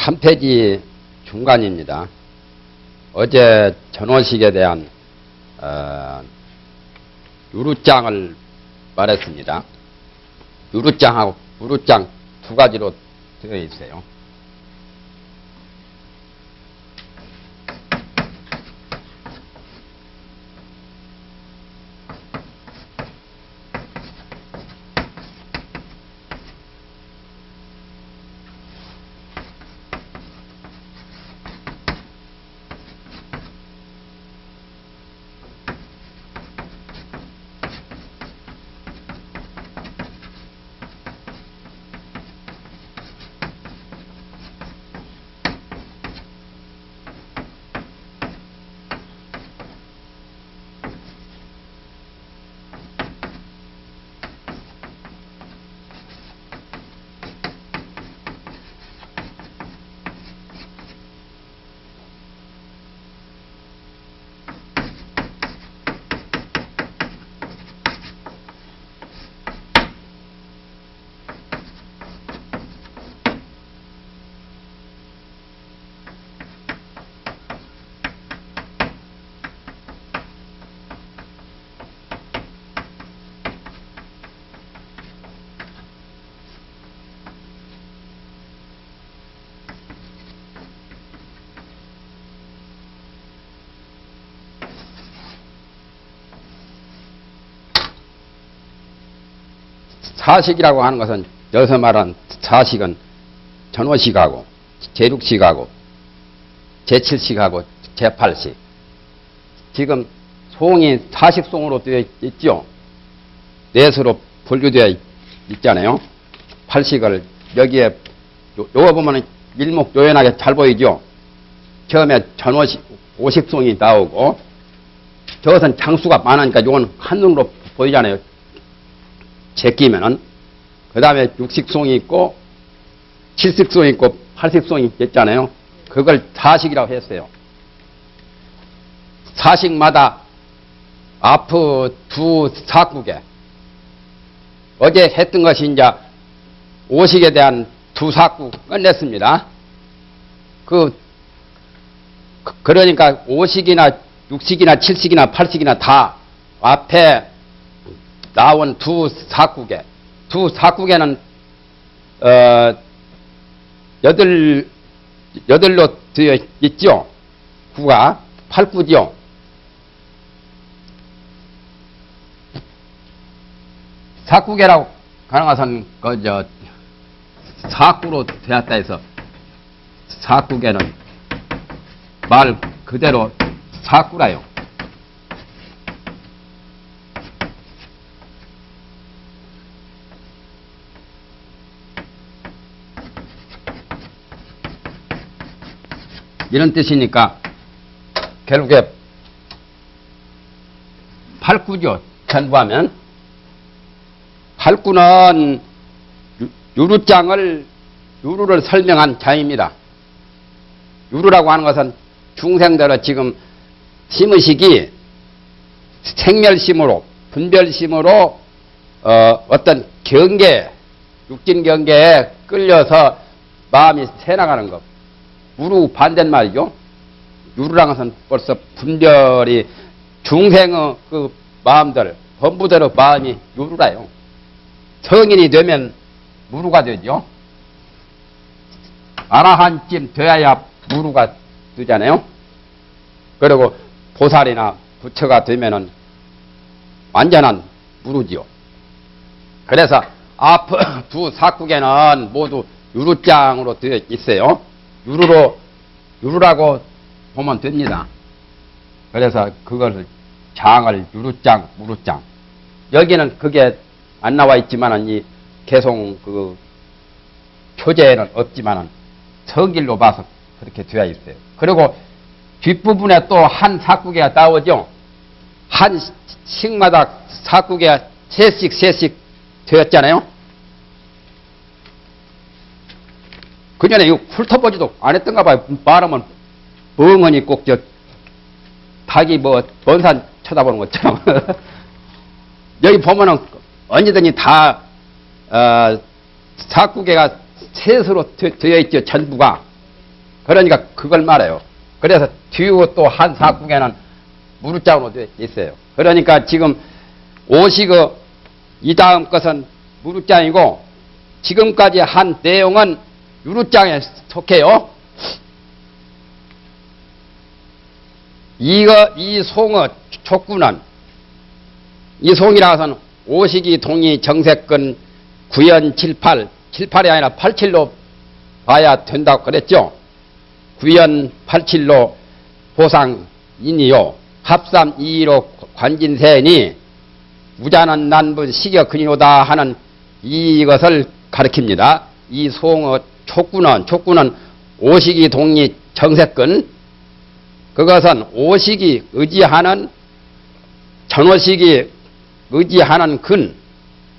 3페이지 중간입니다. 어제 전원식에 대한 유루장을 말했습니다. 유루장하고 무루장 두 가지로 되어 있어요. 사식이라고 하는 것은 여기서 말한 사식은 전원식하고 제6식하고 제7식하고 제8식. 지금 송이 사식송으로 되어 있죠. 넷으로 분류되어 있잖아요. 8식을 여기에 요거 보면 일목요연하게 잘 보이죠. 처음에 전원식 5식송이 나오고 저것은 장수가 많으니까 요건 한눈으로 보이잖아요. 제끼면은 그 다음에 6식송이 있고 7식송이 있고 8식송이 있잖아요. 그걸 사식이라고 했어요. 사식마다 앞 두 사국에 어제 했던 것이 이제 5식에 대한 두 사국 끝냈습니다. 그러니까 5식이나 6식이나 7식이나 8식이나 다 앞에 나온 두 사국에는 여덟로 되어 있죠. 구가 8구죠. 사국에라고 하는 것은 사구로 되었다 해서 사국에는 말 그대로 사구라요. 이런 뜻이니까 결국에 8구죠. 전부하면 8구는 유루를 설명한 자입니다. 유루라고 하는 것은 중생대로 지금 심의식이 생멸심으로 분별심으로 어떤 경계 육진 경계에 끌려서 마음이 새나가는 것. 무루 반대말이죠. 유루라는 것은 벌써 분별이 중생의 그 마음들, 범부대로 마음이 유루라요. 성인이 되면 무루가 되죠. 아라한쯤 돼야 무루가 되잖아요. 그리고 보살이나 부처가 되면은 완전한 무루지요. 그래서 앞 두 사국에는 모두 유루장으로 되어 있어요. 유루라고 보면 됩니다. 그래서 그것을 장을 유루장, 무루장. 여기는 그게 안 나와 있지만은 이 개송 그 표제에는 없지만은 성길로 봐서 그렇게 되어 있어요. 그리고 뒷부분에 또 한 사국에 나오죠. 한 식마다 사국에 세씩 되었잖아요. 그 전에 이거 훑어보지도 안 했던가 봐요. 말하면 멍하니 꼭 닭이 먼 산 쳐다보는 것처럼. 여기 보면은 언제든지 다 사국에가 셋으로 되어 있죠. 전부가. 그러니까 그걸 말해요. 그래서 뒤에 또 한 사국에는 무르자로 되어 있어요. 그러니까 지금 오시그 이 다음 것은 무르장이고 지금까지 한 내용은 유르장에 속해요. 이 송의 촉구는 이 송이라서는 오시기 동이 정세권 9연 78, 78이 아니라 87로 봐야 된다고 그랬죠. 9연 87로 보상인이요. 합삼 2로 관진세니 무자는 난분 시겨 근이로다 하는 이것을 가리킵니다. 이 송의 촉구는 오시기 동리 정세권, 그것은 오시기 의지하는 전오식이 의지하는 근,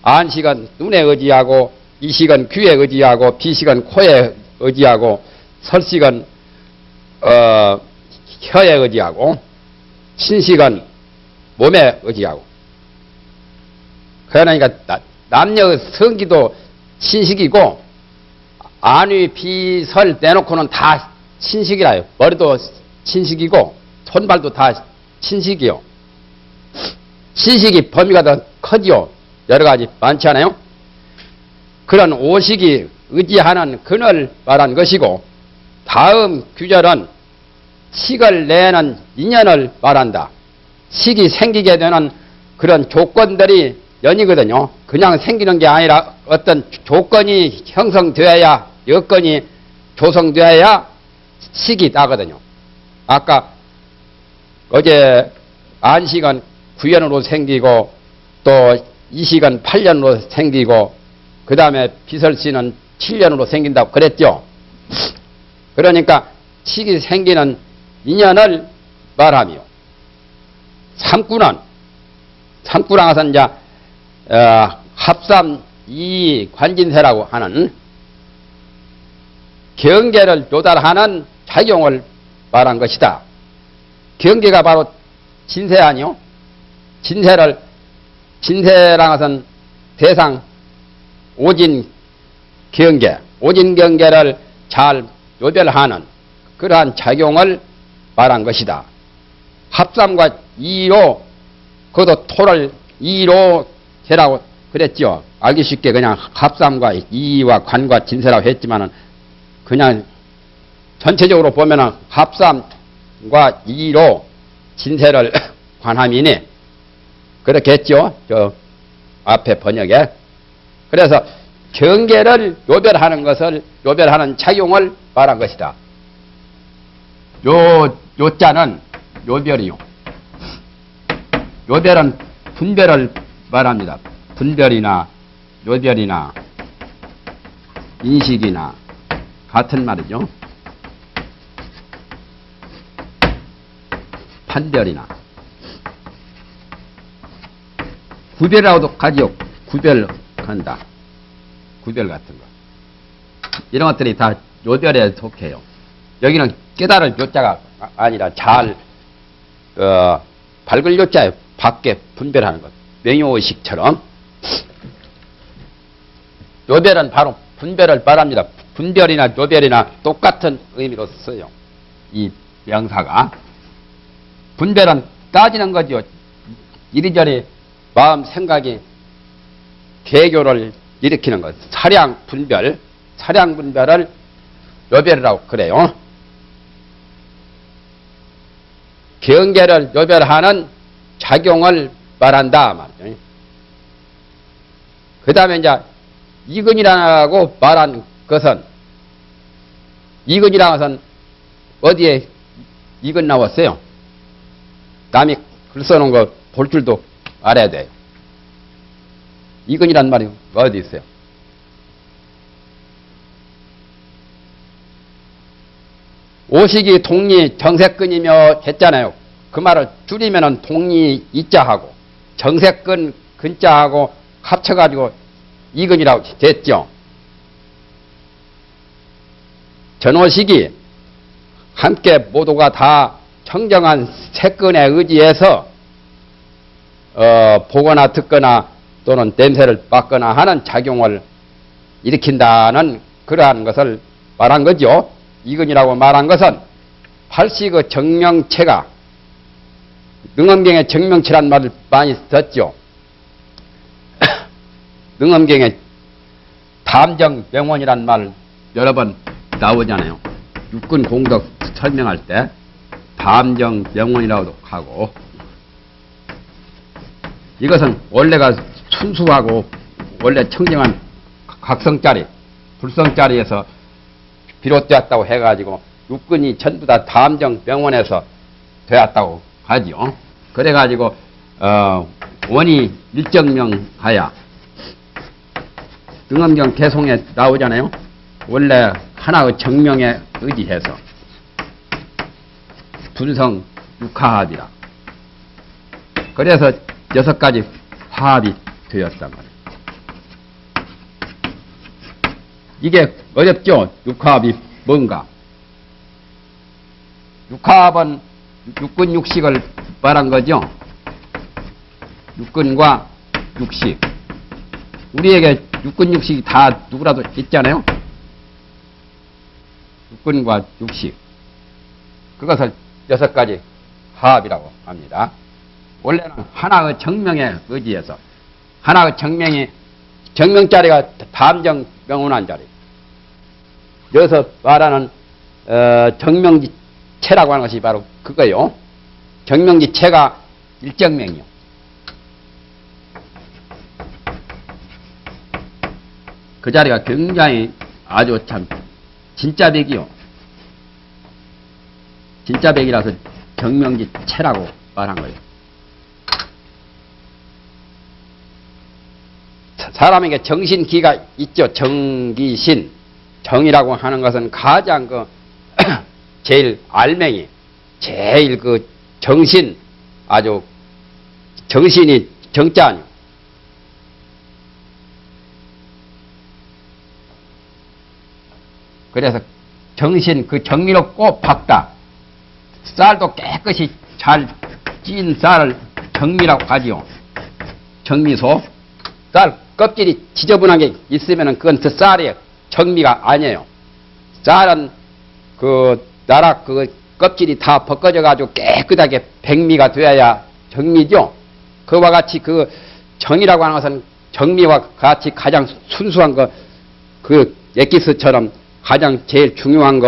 안식은 눈에 의지하고 이식은 귀에 의지하고 비식은 코에 의지하고 설식은 혀에 의지하고 신식은 몸에 의지하고. 그러니까 남녀 성기도 신식이고 안위 비설 내놓고는 다 신식이라요. 머리도 신식이고 손발도 다 신식이요. 신식이 범위가 더 커지요. 여러 가지 많지 않아요? 그런 오식이 의지하는 근을 말한 것이고, 다음 규절은 식을 내는 인연을 말한다. 식이 생기게 되는 그런 조건들이 연이거든요. 그냥 생기는 게 아니라 어떤 조건이 형성되어야, 여건이 조성되어야 식이 나거든요. 아까 어제 안식은 9년으로 생기고 또 이식은 8년으로 생기고 그 다음에 비설씨는 7년으로 생긴다고 그랬죠. 그러니까 식이 생기는 인연을 말하며, 삼구는 이제 합삼 이 관진세라고 하는 경계를 조달하는 작용을 말한 것이다. 경계가 바로 진세 아니요? 진세랑 것은 대상 오진 경계를 잘 요별하는 그러한 작용을 말한 것이다. 합삼과 이로, 그것도 토를 이로 세라고 그랬죠. 알기 쉽게 그냥 합삼과 이와 관과 진세라고 했지만은 그냥 전체적으로 보면은 합삼과 이로 진세를 관함이니 그렇게 했죠. 저 앞에 번역에. 그래서 경계를 요별하는 작용을 말한 것이다. 요자는 요별이요. 요별은 분별을 말합니다. 분별이나 요별이나 인식이나 같은 말이죠. 판별이나 구별이라고도 가지요. 구별한다. 구별 같은 거. 이런 것들이 다 요별에 속해요. 여기는 깨달을 요자가 아니라 잘 밝을 요자예요. 밖에 분별하는 것. 명효의식처럼. 요별은 바로 분별을 말합니다. 분별이나 요별이나 똑같은 의미로 써요. 이 명사가. 분별은 따지는 거죠. 이리저리 마음 생각이 개교를 일으키는 것. 사량 분별을 요별이라고 그래요. 경계를 요별하는 작용을 말한다 말이죠. 그 다음에 이제 이근이라고 말한 것은, 이근이라는 것은 어디에 이근 나왔어요? 남이 글 써놓은 거 볼 줄도 알아야 돼요. 이근이란 말이 어디 있어요? 오식이 동리 정세근이며 했잖아요. 그 말을 줄이면은 동리 이자하고 정세근 근자하고 합쳐가지고 이근이라고 됐죠. 전오식이 함께 모두가 다 청정한 세근에 의지해서 보거나 듣거나 또는 냄새를 맡거나 하는 작용을 일으킨다는 그러한 것을 말한 거죠. 이근이라고 말한 것은 팔시 그 정명체가 능엄경에 정명체란 말을 많이 썼죠. 능엄경에 담정명원이란 말 여러 번 나오잖아요. 육군 공덕 설명할 때 담정명원이라고도 하고, 이것은 원래가 순수하고 원래 청정한 각성자리, 불성자리에서 비롯되었다고 해가지고 육군이 전부 다 담정명원에서 되었다고 하지요. 그래가지고 원이 일정명하야 능엄경 개송에 나오잖아요. 원래 하나의 정명에 의지해서 분성 육화합이라. 그래서 6가지 화합이 되었단 말이에요. 이게 어렵죠? 육화합이 뭔가? 육화합은 육군 육식을 말한 거죠. 육군과 육식. 우리에게 육군 육식이 다 누구라도 있잖아요. 육군과 육식. 그것을 6가지 화합이라고 합니다. 원래는 하나의 정명에 의지해서, 하나의 정명이, 정명자리가 담정명운한 자리. 여기서 말하는 정명지체라고 하는 것이 바로 그거요. 정명지체가 일정명이요. 그 자리가 굉장히 아주 참 진짜백이요. 진짜백이라서 정명지체라고 말한 거예요. 사람에게 정신기가 있죠. 정기신. 정이라고 하는 것은 가장 제일 알맹이, 제일 정신, 아주 정신이 정자 아니요. 그래서 정신, 정미롭고 밝다. 쌀도 깨끗이 잘 찐 쌀을 정미라고 하지요. 정미소. 쌀 껍질이 지저분하게 있으면은 그건 그 쌀이에요. 정미가 아니에요. 쌀은 나락 껍질이 다 벗겨져 가지고 깨끗하게 백미가 되어야 정미죠. 그와 같이 정이라고 하는 것은 정미와 같이 가장 순수한 엑기스처럼 가장 제일 중요한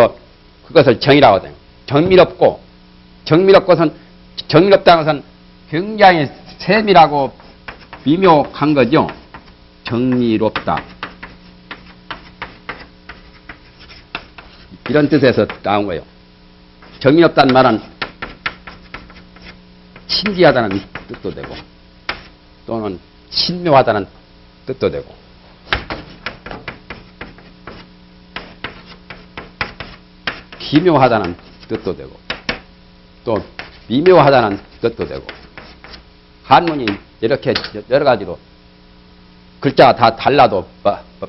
그것을 정이라고 하거든요. 정미롭고는 정미롭다는 것은 굉장히 세밀하고 미묘한 거죠. 정미롭다. 이런 뜻에서 나온 거예요. 정미롭다는 말은 신기하다는 뜻도 되고, 또는 신묘하다는 뜻도 되고, 기묘하다는 뜻도 되고, 또 미묘하다는 뜻도 되고, 한문이 이렇게 여러 가지로 글자가 다 달라도,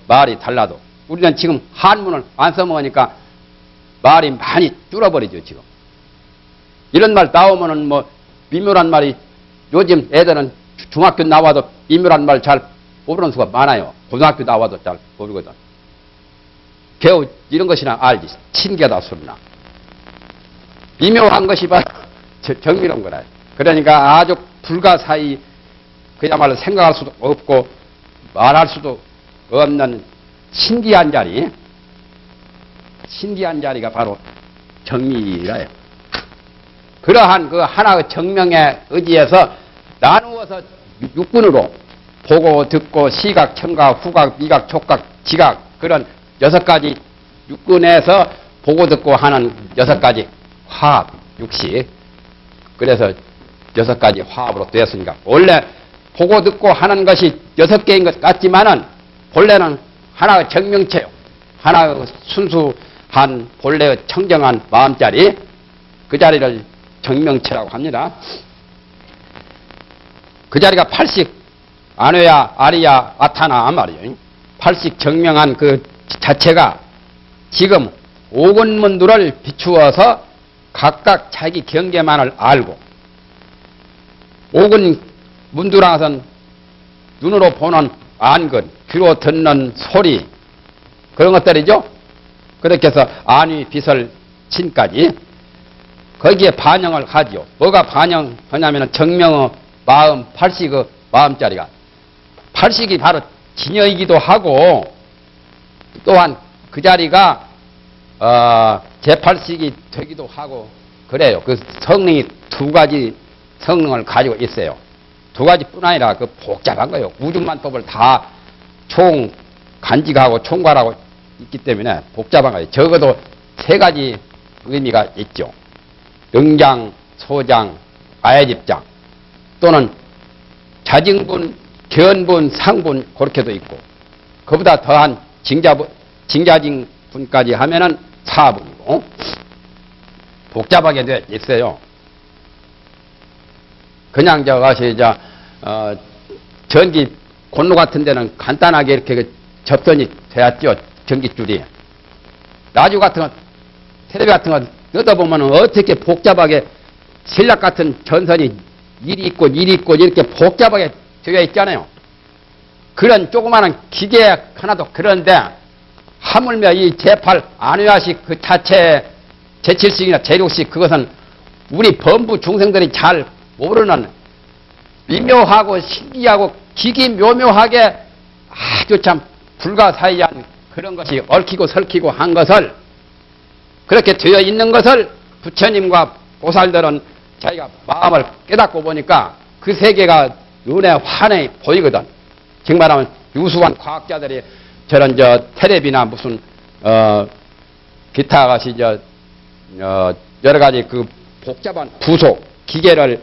말이 달라도, 우리는 지금 한문을 안 써먹으니까 말이 많이 줄어버리죠, 지금. 이런 말 나오면은 미묘한 말이, 요즘 애들은 중학교 나와도 미묘한 말 잘 모르는 수가 많아요. 고등학교 나와도 잘 모르거든. 겨우 이런 것이나 알지. 친게다 소리나. 미묘한 것이 바로 정미로운 거라. 그러니까 아주 불가사의, 그야말로 생각할 수도 없고 말할 수도 없는 신기한 자리. 신기한 자리가 바로 정미라요. 그러한 하나의 정명에 의지해서 나누어서 육군으로 보고, 듣고, 시각, 청각, 후각, 미각, 촉각, 지각, 그런 6가지 육군에서 보고, 듣고 하는 6가지 화합, 육식. 그래서 6가지 화합으로 되었으니까, 원래 보고, 듣고 하는 것이 6개인 것 같지만은 본래는 하나의 정명체요. 하나의 순수한 본래의 청정한 마음자리, 그 자리를 정명체라고 합니다. 그 자리가 팔식 안외야, 아리야, 아타나 말이에요. 팔식 정명한 그 자체가 지금 오근문두를 비추어서 각각 자기 경계만을 알고, 오근문두라는 것은 눈으로 보는 안근, 귀로 듣는 소리, 그런 것들이죠. 그렇게 해서 안위 비설 친까지 거기에 반영을 하지요. 뭐가 반영하냐면 정명의 마음, 팔식의 마음자리가 팔식이 바로 진여이기도 하고 또한 그 자리가 제8식이 되기도 하고 그래요. 그 성능이 두 가지 성능을 가지고 있어요. 두 가지뿐 아니라 그 복잡한 거예요. 우주만법을 다 총 간직하고 총괄하고 있기 때문에 복잡한 거예요. 적어도 세 가지 의미가 있죠. 영장, 소장, 아해집장 또는 자징분, 견분, 상분 그렇게도 있고 그보다 더한 징자징분까지 하면은 사분이고 복잡하게 돼 있어요. 그냥 저것이 전기 곤로 같은 데는 간단하게 이렇게 접선이 되었죠. 전기줄이. 라디오 같은 거, 텔레비 같은 거 넣어보면 어떻게 복잡하게 신락 같은 전선이 일이 있고 이렇게 복잡하게 되어 있잖아요. 그런 조그마한 기계 하나도 그런데 하물며 이 제8 안의화식 그 자체 제7식이나 제6식 그것은 우리 범부 중생들이 잘 모르는 미묘하고 신기하고 기기묘묘하게 아주 참 불가사의한 그런 것이 얽히고 설키고 한 것을 그렇게 되어 있는 것을 부처님과 보살들은 자기가 마음을 깨닫고 보니까 그 세계가 눈에 환히 보이거든. 즉 말하면 유수한 과학자들이 저런 텔레비나 무슨 기타 같이 여러 가지 그 복잡한 부속 기계를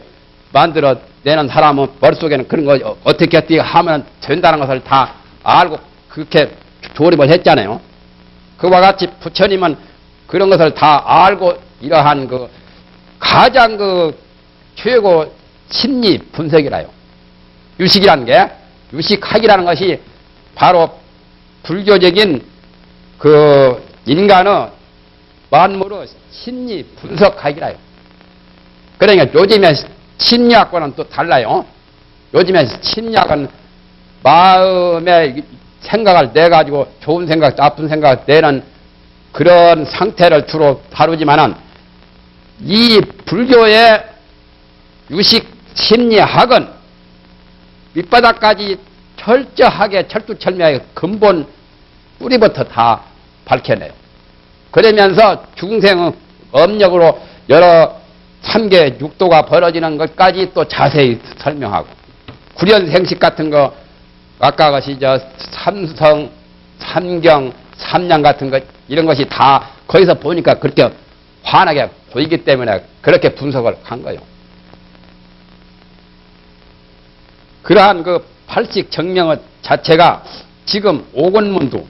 만들어 내는 사람은 머릿속에는 그런 거 어떻게 하면 된다는 것을 다 알고 그렇게 조립을 했잖아요. 그와 같이 부처님은 그런 것을 다 알고 이러한 그 가장 그 최고 심리 분석이라요. 유식이라는 게 유식학이라는 것이 바로 불교적인 그 인간의 만물의 심리 분석학이라요. 그러니까 요즘에 심리학과는 또 달라요. 요즘에 심리학은 마음의 생각을 내가지고 좋은 생각, 나쁜 생각을 내는 그런 상태를 주로 다루지만은 이 불교의 유식 심리학은 밑바닥까지 철저하게 철두철미하게 근본 뿌리부터 다 밝혀내요. 그러면서 중생의 업력으로 여러 3계 6도가 벌어지는 것까지 또 자세히 설명하고 구련생식 같은 거 아까 것이 삼성, 삼경, 삼량 같은 것 이런 것이 다 거기서 보니까 그렇게 환하게 보이기 때문에 그렇게 분석을 한 거예요. 그러한 그 팔식 정명의 자체가 지금 오근문두,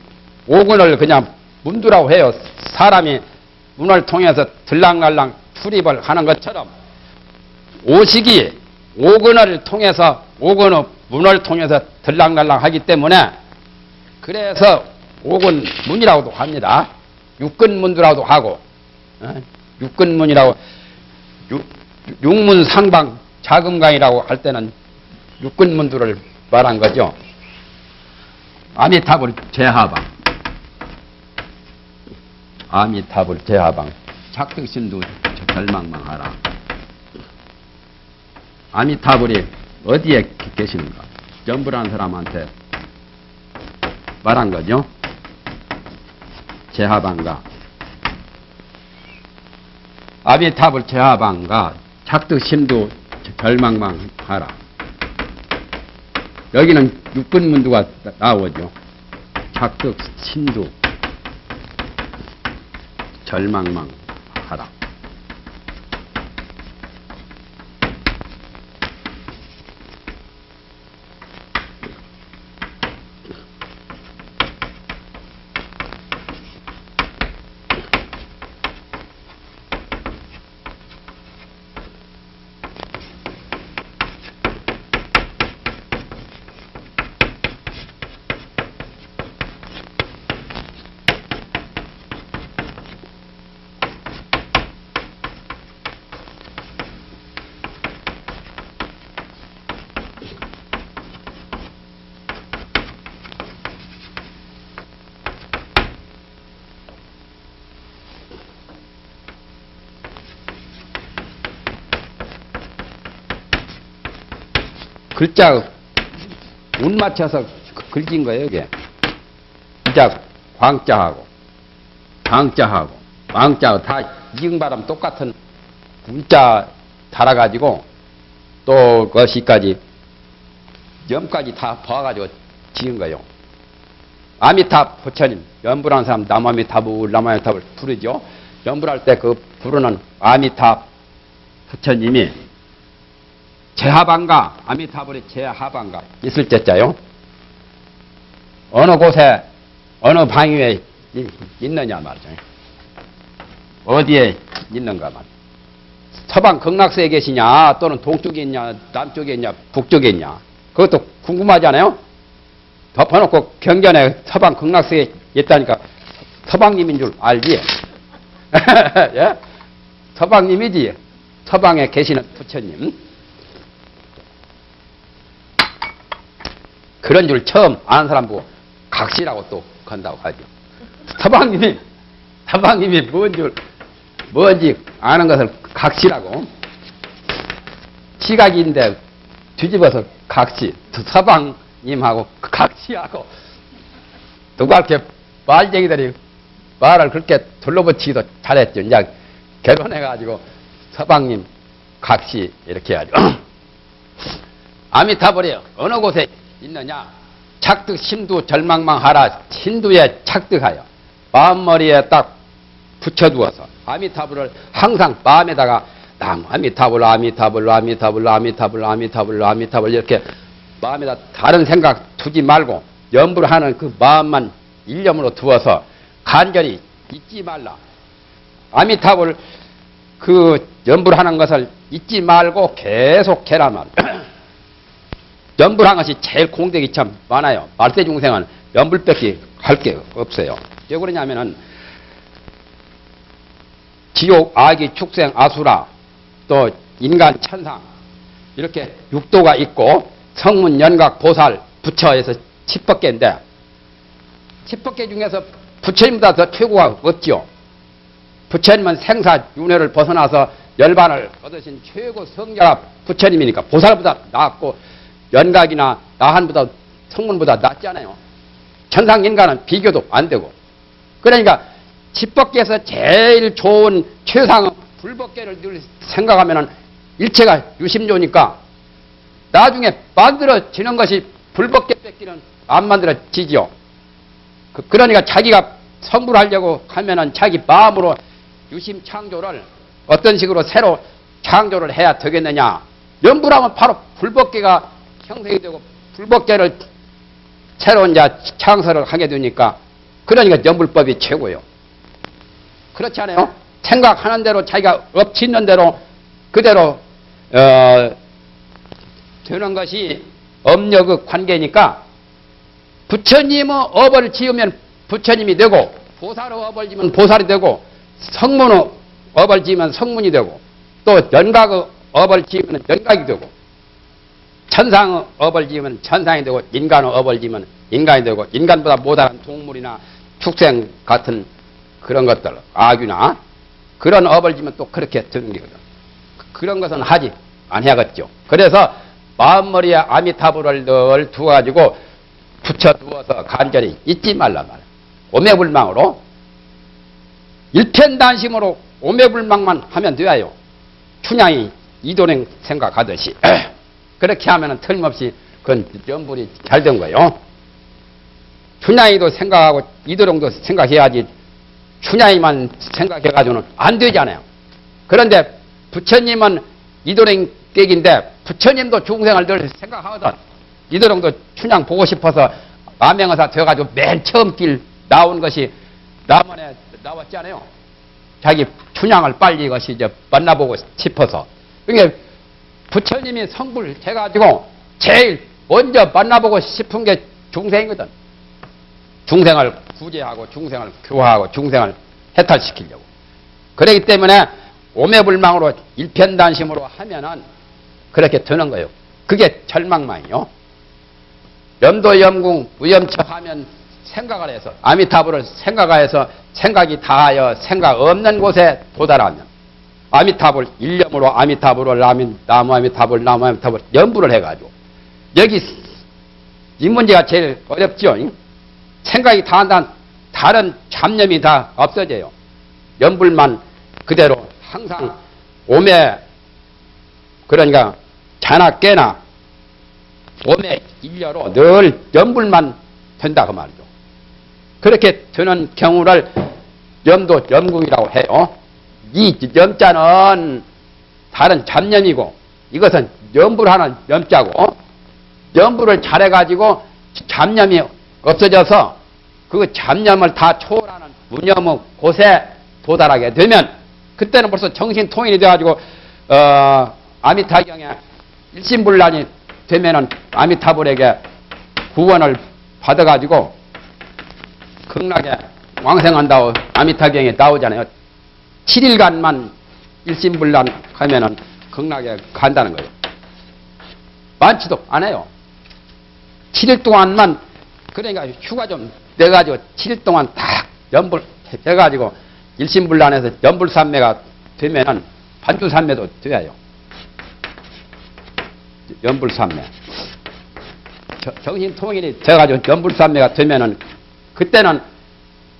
오근을 그냥 문두라고 해요. 사람이 문을 통해서 들랑날랑 출입을 하는 것처럼 오식이 오근을 통해서 오근의 문을 통해서 들랑날랑 하기 때문에 그래서 오근문이라고도 합니다. 육근문두라고도 하고 육근문이라고 육문상방 자금강이라고 할 때는 육근문두를 말한 거죠. 아미타불 제하방 아미타불 제하방 작득신도 절망망하라. 아미타불이 어디에 계시는가? 점부라는 사람한테 말한 거죠. 제하방가 아미타불 제하방가 작득신도 절망망하라. 여기는 육근문두가 나오죠. 작득신도 절망망하라. 글자 운 맞춰서 글진 거예요, 이게. 이자 광자하고, 방자하고, 왕자하고 다 이응바람 똑같은 문자 달아가지고 또 것이까지 염까지 다 봐가지고 지은 거예요. 아미탑 부처님, 연불하는 사람 남아미탑을 부르죠. 연불할 때 그 부르는 아미탑 부처님이 제하반가, 아미타불의 제하반가 있을 때자요. 어느 곳에 어느 방위에 있느냐 말이죠. 어디에 있는가 말이죠. 서방 극락세에 계시냐, 또는 동쪽에 있냐, 남쪽에 있냐, 북쪽에 있냐. 그것도 궁금하잖아요. 덮어놓고 경전에 서방 극락세에 있다니까 서방님인 줄 알지? 예? 서방님이지. 서방에 계시는 부처님. 그런 줄 처음 아는 사람 보고 각시라고 또 건다고 하죠. 서방님이 뭔지 아는 것을 각시라고. 시각인데 뒤집어서 각시. 서방님하고 각시하고. 누가 이렇게 말쟁이들이 말을 그렇게 둘러붙이기도 잘했죠. 이제 결혼해가지고 서방님 각시 이렇게 해야죠. 아미타불이 어느 곳에 있느냐? 착득 심두 절망망하라. 신두에 착득하여 마음머리에 딱 붙여두어서 아미타불을 항상 마음에다가 아미타불 아미타불 아미타불 아미타불 아미타불 아미타불 이렇게 마음에다 다른 생각 두지 말고 염불하는 그 마음만 일념으로 두어서 간절히 잊지 말라. 아미타불 그 염불하는 것을 잊지 말고 계속 해라 말이야. 염불한 것이 제일 공덕이 참 많아요. 말세 중생은 염불밖에 할 게 없어요. 왜 그러냐면은 지옥, 아기, 축생, 아수라, 또 인간, 천상 이렇게 육도가 있고 성문, 연각, 보살, 부처에서 10법계인데 10법계 중에서 부처님보다 더 최고가 없죠. 부처님은 생사윤회를 벗어나서 열반을 얻으신 최고 성자가 부처님이니까 보살보다 낫고 연각이나 나한보다 성문보다 낫잖아요. 천상 인간은 비교도 안 되고. 그러니까 10법계에서 제일 좋은 최상의 불법계를 늘 생각하면은 일체가 유심조니까 나중에 만들어지는 것이 불법계 뺏기는 안 만들어지지요. 그러니까 자기가 성불하려고 하면은 자기 마음으로 유심 창조를 어떤 식으로 새로 창조를 해야 되겠느냐. 염불하면 바로 불법계가 형성이 되고 불법계를 새로 이제 창설을 하게 되니까 그러니까 염불법이 최고예요. 그렇지 않아요? 생각하는 대로 자기가 엎치는 대로 그대로 되는 것이 업력의 관계니까 부처님의 업을 지으면 부처님이 되고 보살의 업을 지으면 보살이 되고 성문의 업을 지으면 성문이 되고 또 연각의 업을 지으면 연각이 되고 천상의 업을 지으면 천상이 되고 인간의 업을 지으면 인간이 되고 인간보다 못한 동물이나 축생 같은 그런 것들 아귀나 그런 업을 지으면 또 그렇게 되는 거거든. 그런 것은 하지 아니하겠죠. 그래서 마음머리에 아미타불을 늘 두어가지고 붙여두어서 간절히 잊지 말란 말이야. 오매불망으로 일편단심으로 오매불망만 하면 돼요. 춘향이 이도령 생각하듯이 그렇게 하면 틀림없이 그건 염불이 잘 된 거예요. 춘향이도 생각하고 이도령도 생각해야지 춘향이만 생각해가지고는 안 되잖아요. 그런데 부처님은 이도령 객인데 부처님도 중생을 늘 생각하거든. 이도령도 춘향 보고 싶어서 암행어사 되어가지고 맨 처음 길 나온 것이 남원에 나왔잖아요. 자기 춘향을 빨리 이것이 이제 만나보고 싶어서. 그러니까 부처님이 성불해가지고 제일 먼저 만나보고 싶은 게 중생이거든. 중생을 구제하고 중생을 교화하고 중생을 해탈시키려고. 그렇기 때문에 오매불망으로 일편단심으로 하면은 그렇게 되는 거예요. 그게 절망망이요. 염도염궁 무염처하면 생각을 해서 아미타불을 생각해서 생각이 다하여 생각 없는 곳에 도달하면 아미타불 일념으로 아미타불을 나무 아미타불 염불을 해가지고 여기 이 문제가 제일 어렵죠. 생각이 다 한다면 다른 잡념이 다 없어져요. 염불만 그대로 항상 오매, 그러니까 자나 깨나 오매 일려로 늘 염불만 된다 그 말이죠. 그렇게 되는 경우를 염도염궁이라고 해요. 이 염자는 다른 잡념이고 이것은 염불하는 염자고, 염불을 잘해가지고 잡념이 없어져서 그 잡념을 다 초월하는 무념의 곳에 도달하게 되면 그때는 벌써 정신통일이 돼가지고 아미타경에 일심불란이 되면은 아미타불에게 구원을 받아가지고 극락에 왕생한다고 아미타경에 나오잖아요. 7일간만 일심불란 하면은 극락에 간다는 거예요. 많지도 않아요. 7일 동안만, 그러니까 휴가 좀 내가지고 7일 동안 딱 염불 해가지고 일심불란해서 염불산매가 되면은 반주산매도 돼요. 염불산매. 정신통일이 돼가지고 염불산매가 되면은 그때는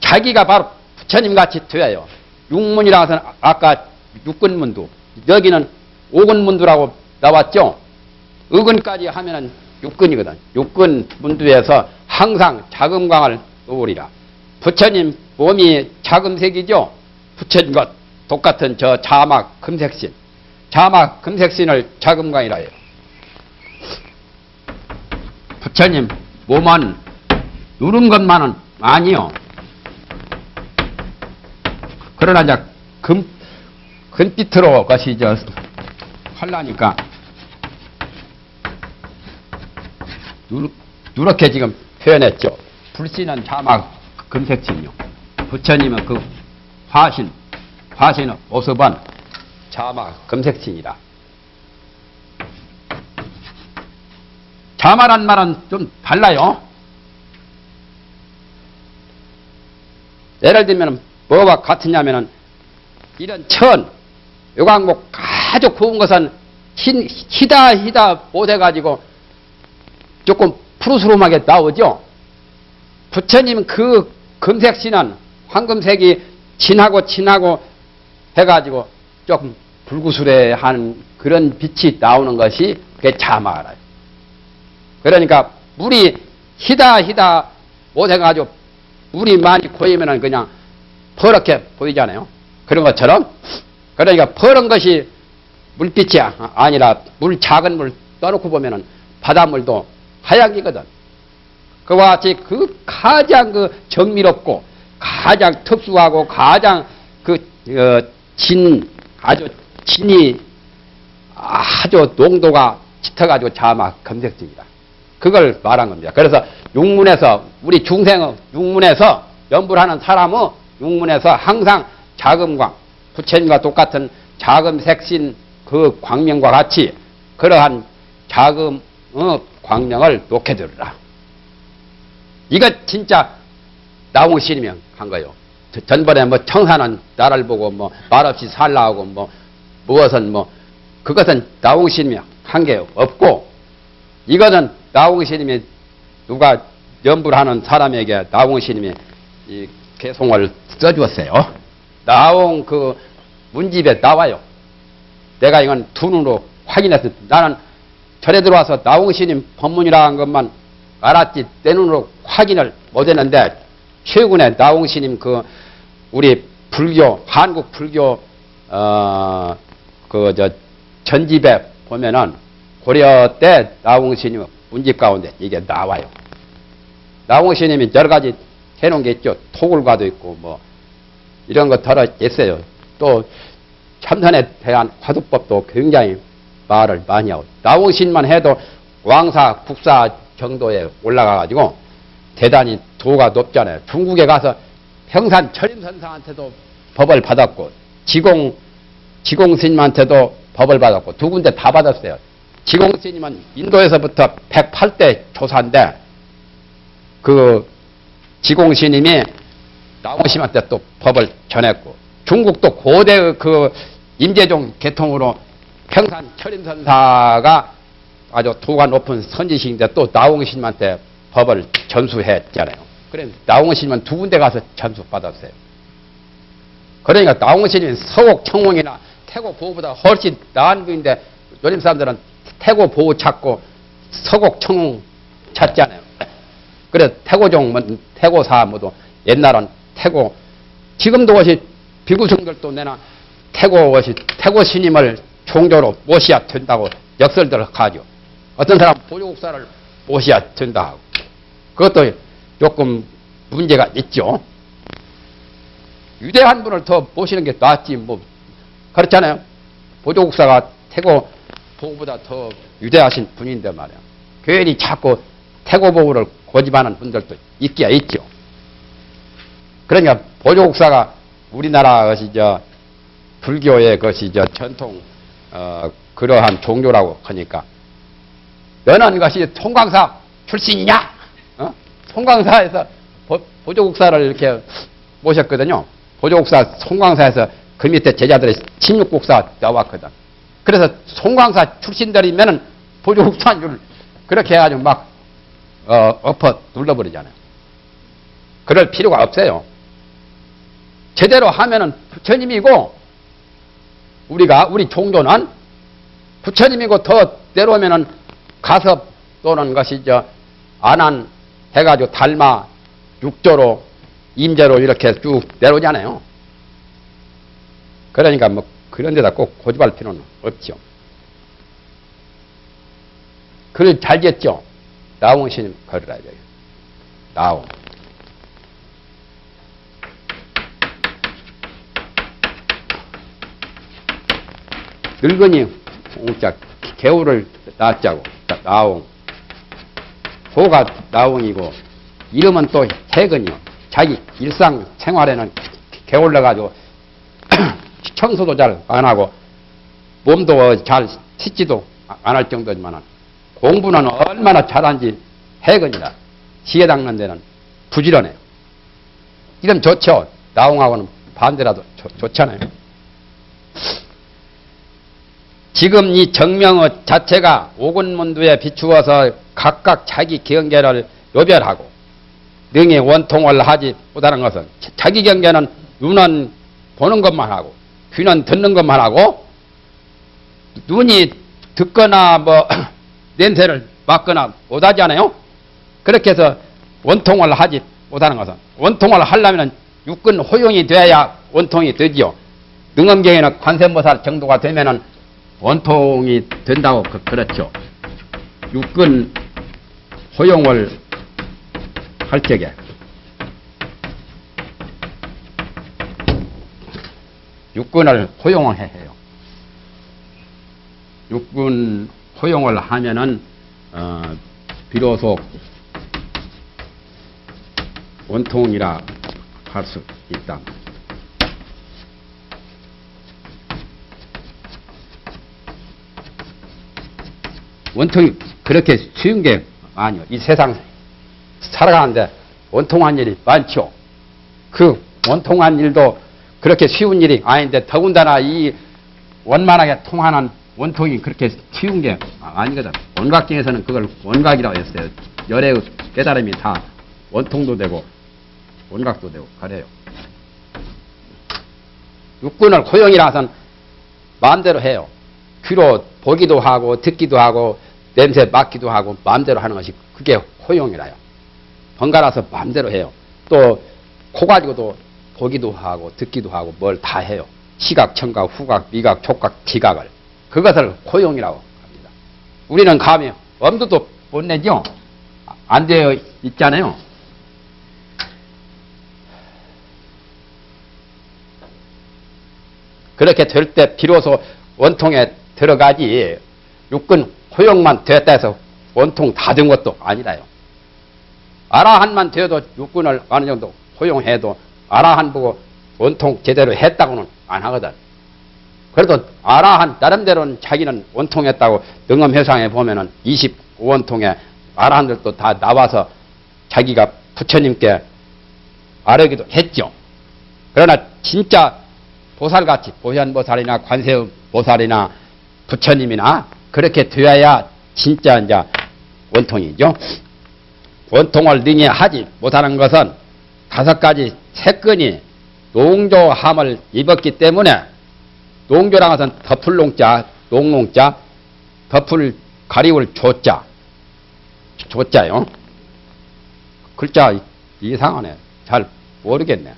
자기가 바로 부처님 같이 돼요. 육문이라고 해서 아까 육근문두, 여기는 오근문두라고 나왔죠. 의근까지 하면은 육근이거든. 육근문두에서 항상 자금광을 놓으리라. 부처님 몸이 자금색이죠. 부처님과 똑같은 저 자막 금색신, 자막 금색신을 자금광이라 해요. 부처님 몸은 누른 것만은 아니요. 그러나 이제 금빛으로 것이 저 하려니까 누렇게 지금 표현했죠. 불신은 자막 금색신이요. 부처님은 그 화신의 모습은 자막 금색신이라. 자마란 말은 좀 달라요. 예를 들면 뭐가 같으냐면은 이런 천, 요강목 아주 구운 것은 희다 못해가지고 조금 푸르스름하게 나오죠. 부처님 그 금색신은 황금색이 진하고 해가지고 조금 불구스레한 그런 빛이 나오는 것이 그게 자마라요. 그러니까 물이 희다 못해가지고 물이 많이 고이면은 그냥 퍼렇게 보이잖아요. 그런 것처럼, 그러니까 퍼른 것이 물빛이 아니라 작은 물 떠놓고 보면은 바닷물도 하얀기거든. 그와 같이 그 가장 그 정밀없고 가장 특수하고 가장 아주 진이 아주 농도가 짙어가지고 자마 금색진이다. 그걸 말한 겁니다. 그래서 육문에서 우리 중생의 육문에서 염불하는 사람의 육문에서 항상 자금광, 부처님과 똑같은 자금색신 그 광명과 같이 그러한 자금의 광명을 놓게 되리라. 이거 진짜 나홍신이며 한 거예요. 전번에 뭐 청산은 나를 보고 뭐 말없이 살라 하고 뭐 무엇은 뭐 그것은 나홍신이며 한 게 없고, 이거는 나홍신님이 누가 염불하는 사람에게 나홍신님이 이 개송을 써주었어요. 나홍 그 문집에 나와요. 내가 이건 두 눈으로 확인해서 나는 절에 들어와서 나홍신님 법문이라는 것만 알았지 내 눈으로 확인을 못했는데, 최근에 나홍신님 그 우리 불교 한국 불교 그 저 전집에 보면은 고려 때 나홍신님 문집 가운데 이게 나와요. 나홍신님이 여러 가지 해놓은 게 있죠. 토굴과도 있고 뭐 이런 거 들어 있어요. 또 참선에 대한 화두법도 굉장히 말을 많이 하고, 나홍신만 해도 왕사 국사 정도에 올라가가지고 대단히 도가 높잖아요. 중국에 가서 평산 철임선상한테도 법을 받았고 지공스님한테도 법을 받았고 두 군데 다 받았어요. 지공스님은 인도에서부터 108대 조사인데 그 지공스님이 나홍신한테 또 법을 전했고, 중국도 고대 그 임재종 계통으로 평산 철임선사가 아주 도가 높은 선지식인데 또 나홍스님한테 법을 전수했잖아요. 그래 나홍스님은 두 군데 가서 전수 받았어요. 그러니까 나홍스님은 서곡 청홍이나 태고 보호보다 훨씬 나은 분인데 요즘 사람들은 태고 보호 찾고 서곡 청홍 찾잖아요. 그래 태고종, 태고사 모두 옛날은 태고, 지금도 것이 비구성들도 내나 태고 것이 태고 스님을 종교로 모셔야 된다고 역설들을 하죠. 어떤 사람 보조국사를 모셔야 된다 하고 그것도 조금 문제가 있죠. 위대한 분을 더 모시는 게 낫지 뭐 그렇잖아요. 보조국사가 태고 보호보다 더 위대하신 분인데 말이야. 괜히 자꾸 태고 보호를 고집하는 분들도 있기야 있죠. 그러니까 보조국사가 우리나라 것이 불교의 것이 전통 그러한 종교라고 하니까 너는 것이 송광사 출신이냐? 송광사에서 보조국사를 이렇게 모셨거든요. 보조국사 송광사에서 그 밑에 제자들의 16국사 나왔거든. 그래서 송광사 출신들이면은 보조국사인 줄 그렇게 해가지고 막 엎어 눌러버리잖아요. 그럴 필요가 없어요. 제대로 하면은 부처님이고 우리 종교는 부처님이고 더 내려오면은 가섭 또는 것이 안한 해가지고 달마 육조로 임재로 이렇게 쭉 내려오잖아요. 그러니까 뭐 그런 데다 꼭 고집할 필요는 없죠. 글을 잘 졌죠. 나홍 스님 걸으라 이거예요. 나홍. 늙은이 홍자 개울을 낳자고 나홍. 호가 나홍이고 이름은 또 해근이요. 자기 일상 생활에는 게을러가지고 청소도 잘 안 하고 몸도 잘 씻지도 안 할 정도지만 공부는 얼마나 잘한지 해근이다. 지혜 닦는 데는 부지런해요. 이름 좋죠. 나홍하고는 반대라도 좋잖아요. 지금 이 정명의 자체가 오군문두에 비추어서 각각 자기 경계를 요별하고 능히 원통을 하지 못하는 것은 자기 경계는 눈은 보는 것만 하고 귀는 듣는 것만 하고 눈이 듣거나 뭐 냄새를 맡거나 못하잖아요. 그렇게 해서 원통을 하지 못하는 것은 원통을 하려면 육근 호용이 돼야 원통이 되지요. 능엄경에는 관세음보살 정도가 되면은 원통이 된다고 그렇죠. 육근 호용을 할 적에 육근을 호용을 해요. 육근 호용을 하면은 비로소 원통이라 할 수 있다. 원통이 그렇게 쉬운 게 아니요. 이 세상 살아가는데 원통한 일이 많죠. 그 원통한 일도 그렇게 쉬운 일이 아닌데 더군다나 이 원만하게 통하는 원통이 그렇게 쉬운 게 아니거든. 원각경에서는 그걸 원각이라고 했어요. 열의 깨달음이 다 원통도 되고 원각도 되고 그래요. 육군을 호용이라서는 마음대로 해요. 귀로 보기도 하고 듣기도 하고 냄새 맡기도 하고 마음대로 하는 것이 그게 호용이라요. 번갈아서 마음대로 해요. 또 코 가지고도 보기도 하고 듣기도 하고 뭘 다 해요. 시각, 청각, 후각, 미각, 촉각, 지각을. 그것을 호용이라고 합니다. 우리는 감히 엄두도 못 내죠. 안 되어 있잖아요. 그렇게 될 때 비로소 원통에 들어가지 육근 호용만 되었다 해서 원통 다 된 것도 아니라요. 아라한만 되어도 육근을 어느 정도 호용해도 아라한 보고 원통 제대로 했다고는 안 하거든. 그래도 아라한 나름대로는 자기는 원통했다고 능엄회상에 보면은 25원통에 아라한들도 다 나와서 자기가 부처님께 아뢰기도 했죠. 그러나 진짜 보살같이 보현보살이나 관세음보살이나 부처님이나 그렇게 되어야 진짜 이제 원통이죠. 원통을 능히 하지 못하는 것은 5가지 세건이 농조함을 입었기 때문에 농조란 것은 덮을 농자, 농농자, 덮을 가리울 조자, 조자요. 글자 이상하네. 잘 모르겠네.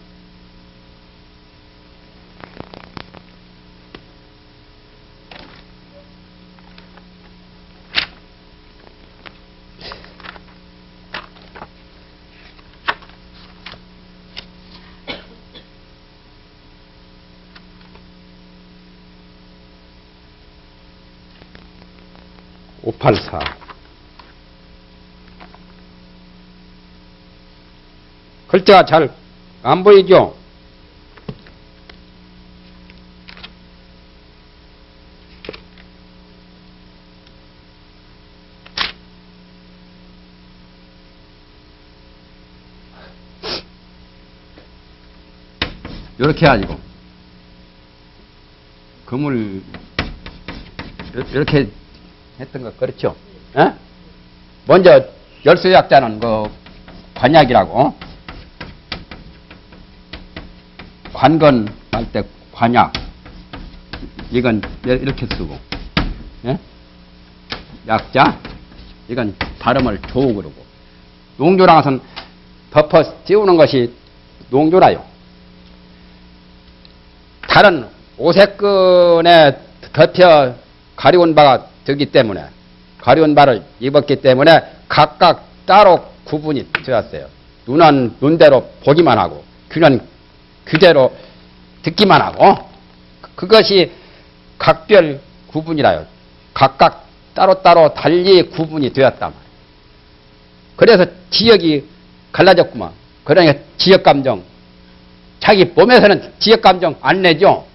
(584) 글자가 잘 안 보이죠? 이렇게 해가지고 그물 이렇게 했던 거 그렇죠? 에? 먼저 열수약자는 그 관약이라고 관건 할 때 관약 이건 이렇게 쓰고 예? 약자 이건 발음을 조우 그러고 농조랑 것은 덮어 씌우는 것이 농조라요. 다른 오색근에 덮여 가려운 바가 되기 때문에 가려운 바를 입었기 때문에 각각 따로 구분이 되었어요. 눈은 눈대로 보기만 하고 귀는 귀대로 듣기만 하고 그것이 각별 구분이라요. 각각 따로따로 달리 구분이 되었단 말이에요. 그래서 지역이 갈라졌구만. 그러니까 지역감정 자기 몸에서는 지역감정 안 내죠.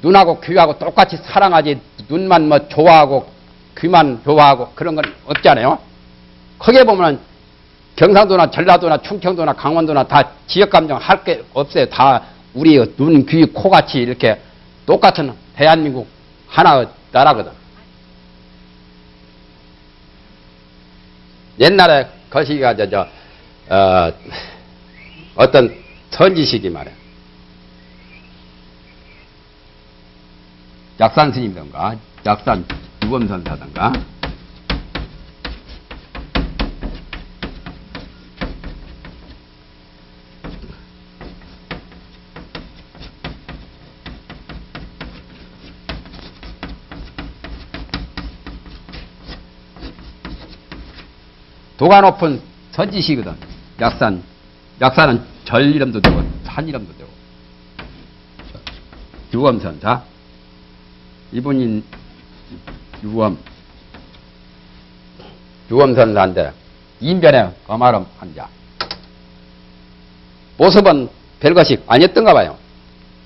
눈하고 귀하고 똑같이 사랑하지 눈만 뭐 좋아하고 귀만 좋아하고 그런 건 없잖아요. 거기에 보면 경상도나 전라도나 충청도나 강원도나 다 지역감정 할 게 없어요. 다 우리 눈, 귀, 코 같이 이렇게 똑같은 대한민국 하나의 나라거든. 옛날에 거시기가 어떤 선지식이 말이야. 약산 스님이던가 약산 유범선사던가 도가 높은 선지시거든. 약산은 절 이름도 되고 산 이름도 되고 유범선사 이분인 유범선사인데 인변에 거마름 한자 모습은 별것이 아니었던가 봐요.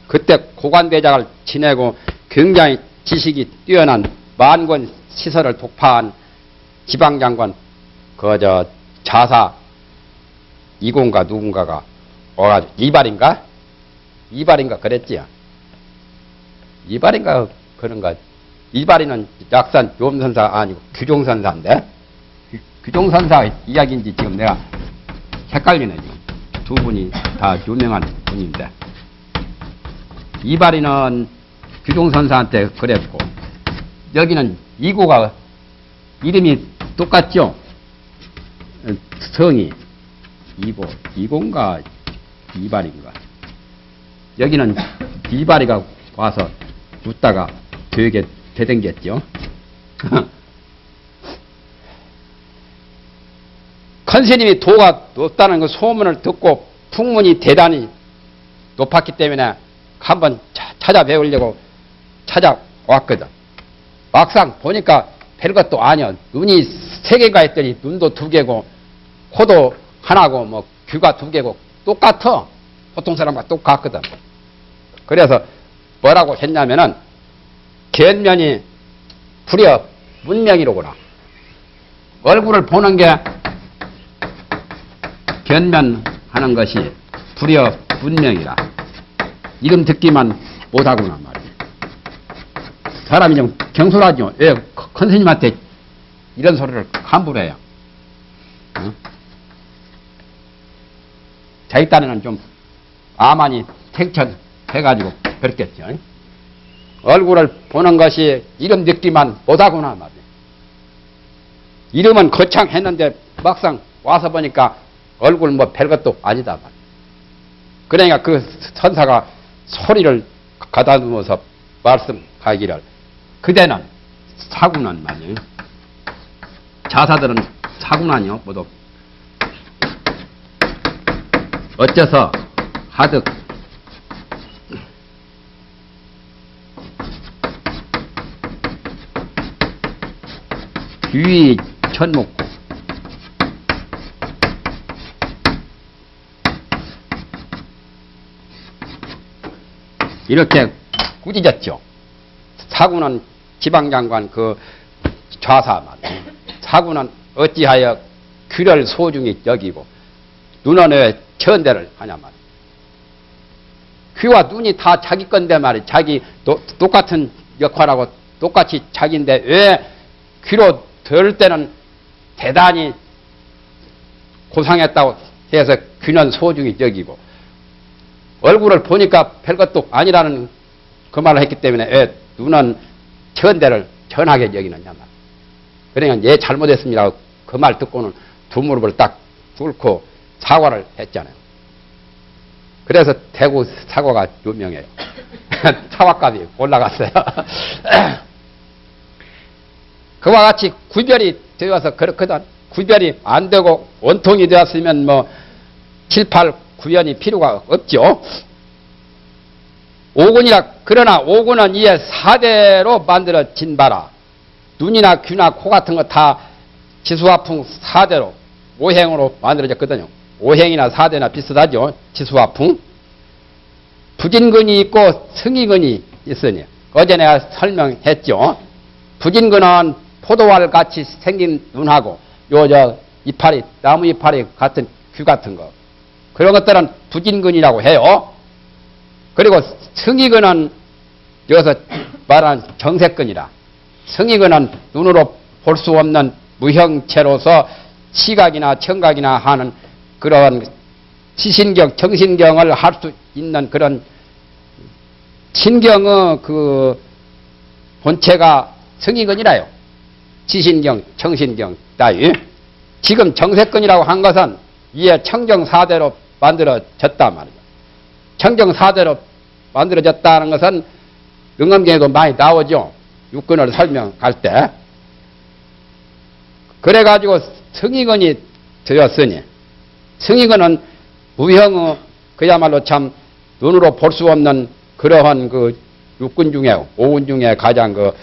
그때 고관대작을 지내고 굉장히 지식이 뛰어난 만권 시설을 독파한 지방장관 자사 이공가 누군가가 와가지고 이발인가 그랬지요. 이발인가 그런가. 이발이는 약산 요음선사 아니고 규종선사인데 규종선사 이야기인지 지금 내가 헷갈리네. 지금 두 분이 다 유명한 분인데 이발이는 규종선사한테 그랬고 여기는 이고가 이름이 똑같죠. 성이 이고인가 이발인가. 여기는 이발이가 와서 묻다가 되게 되댕겼죠. 컨스님이 도가 높다는 그 소문을 듣고 풍문이 대단히 높았기 때문에 한번 찾아뵈려고 찾아왔거든. 막상 보니까 별것도 아니야. 눈이 3개가 했더니 눈도 2개고 코도 하나고 뭐 귀가 2개고 똑같아. 보통 사람과 똑같거든. 그래서 뭐라고 했냐면은 견면이 불여 문명이로구나. 얼굴을 보는 게 견면하는 것이 불여 문명이라. 이름 듣기만 못하구나 말이야. 사람이 좀 경솔하죠. 왜? 큰 스님한테 이런 소리를 함부로 해요. 응? 자기 딴에는 좀 아만이 탱천해가지고 그렇겠죠. 응? 얼굴을 보는 것이 이름 듣기만 못하구나 말이에요. 이름은 거창했는데 막상 와서 보니까 얼굴 뭐 별것도 아니다 말이에요. 그러니까 그 선사가 소리를 가다듬어서 말씀하기를 그대는 사구난 말이에요. 자사들은 사구난이요 모두 어째서 하득 귀 천묵고 이렇게 꾸짖었죠. 사구는 지방장관 그 좌사 말이에요. 사구는 어찌하여 귀를 소중히 여기고 눈은 왜 천대를 하냐 말이에요. 귀와 눈이 다 자기 건데 말이에요. 자기 똑같은 역할하고 똑같이 자기인데 왜 귀로 들을 때는 대단히 고상했다고 해서 귀는 소중히 여기고 얼굴을 보니까 별것도 아니라는 그 말을 했기 때문에 왜 눈은 천대를 천하게 여기느냐 말. 그러니까 예 잘못했습니다. 그 말 듣고는 두 무릎을 딱 꿇고 사과를 했잖아요. 그래서 대구 사과가 유명해요. 사과값이 올라갔어요. 그와 같이 구별이 되어서 그렇거든. 구별이 안 되고 원통이 되었으면 뭐 7, 8, 9연이 필요가 없죠. 오군이라 그러나 오군은 이에 4대로 만들어진 바라. 눈이나 귀나 코 같은 거 다 지수화풍 4대로 오행으로 만들어졌거든요. 오행이나 4대나 비슷하죠. 지수화풍. 부진근이 있고 승이근이 있으니 어제 내가 설명했죠. 부진근은 포도알 같이 생긴 눈하고 요 이파리 나무 이파리 같은 귀 같은 거 그런 것들은 부진근이라고 해요. 그리고 승이근은 여기서 말하는 정색근이라. 승이근은 눈으로 볼 수 없는 무형체로서 시각이나 청각이나 하는 그런 시신경, 정신경을 할 수 있는 그런 신경의 그 본체가 승이근이라요. 지신경, 정신경 따위. 지금 정색근이라고 한 것은 이에 청정사대로 만들어졌단 말이죠. 청정사대로 만들어졌다는 것은 응엄경에도 많이 나오죠. 육근을 설명할 때. 그래가지고 승이근이 되었으니 승이근은 무형의 그야말로 참 눈으로 볼 수 없는 그러한 그 육근 중에 오군 중에 가장 그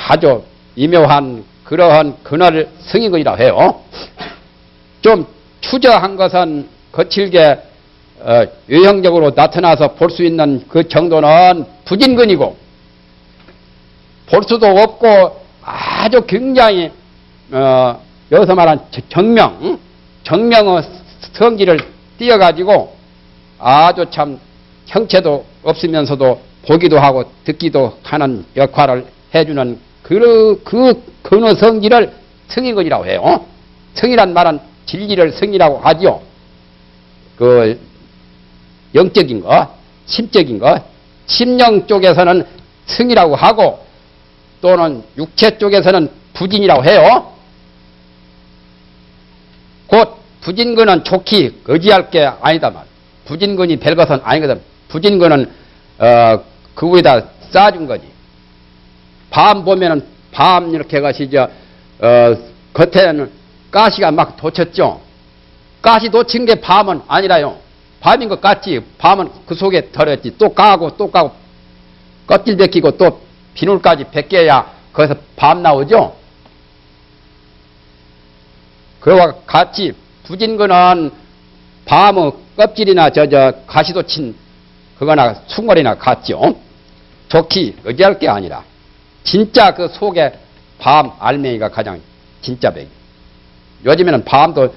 아주 미묘한 그러한 근을 승이근이라고 해요. 좀 추저한 것은 거칠게 외형적으로 나타나서 볼 수 있는 그 정도는 부진근이고 볼 수도 없고 아주 굉장히 여기서 말한 정명의 성질을 띄어가지고 아주 참 형체도 없으면서도 보기도 하고 듣기도 하는 역할을 해주는 그 근의 성질을 승이근이라고 해요. 성이란 말은 진리를 성이라고 하죠. 그 영적인 거, 심적인 거, 심령 쪽에서는 승이라고 하고 또는 육체 쪽에서는 부진이라고 해요. 곧 부진근은 좋기 의지할 게 아니다 말. 부진근이 별것은 아니거든. 부진근은 그 위에다 쌓아준 거지. 밤 보면은 밤 이렇게 가시죠. 겉에는 가시가 막 돋쳤죠. 가시 돋친 게 밤은 아니라요. 밤인 것 같지. 밤은 그 속에 들었지. 또 까고 껍질 벗기고 또 비늘까지 벗겨야 거기서 밤 나오죠. 그와 같이 부진근은 밤의 껍질이나 가시 돋친 그거나 숭어리나 같죠. 좋기 의지할 게 아니라 진짜 그 속에 밤 알맹이가 가장 진짜 백이. 요즘에는 밤도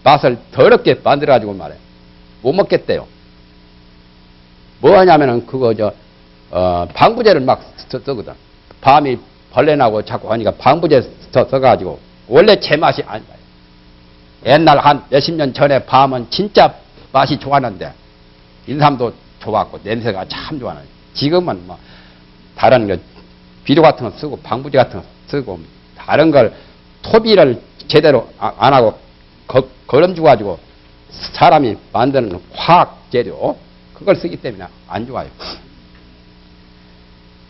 맛을 더럽게 만들어가지고 말해. 못 먹겠대요. 뭐 하냐면은 그거 방부제를 막 쓰거든. 밤이 벌레 나고 자꾸 하니까 방부제 써가지고 원래 제맛이 아니다. 옛날 한 몇십 년 전에 밤은 진짜 맛이 좋았는데 인삼도 좋았고 냄새가 참 좋았는데 지금은 뭐 다른 거 비료 같은 거 쓰고 방부제 같은 거 쓰고 다른 걸 토비를 제대로 안 하고 거름주 가지고 사람이 만드는 화학 재료 그걸 쓰기 때문에 안 좋아요.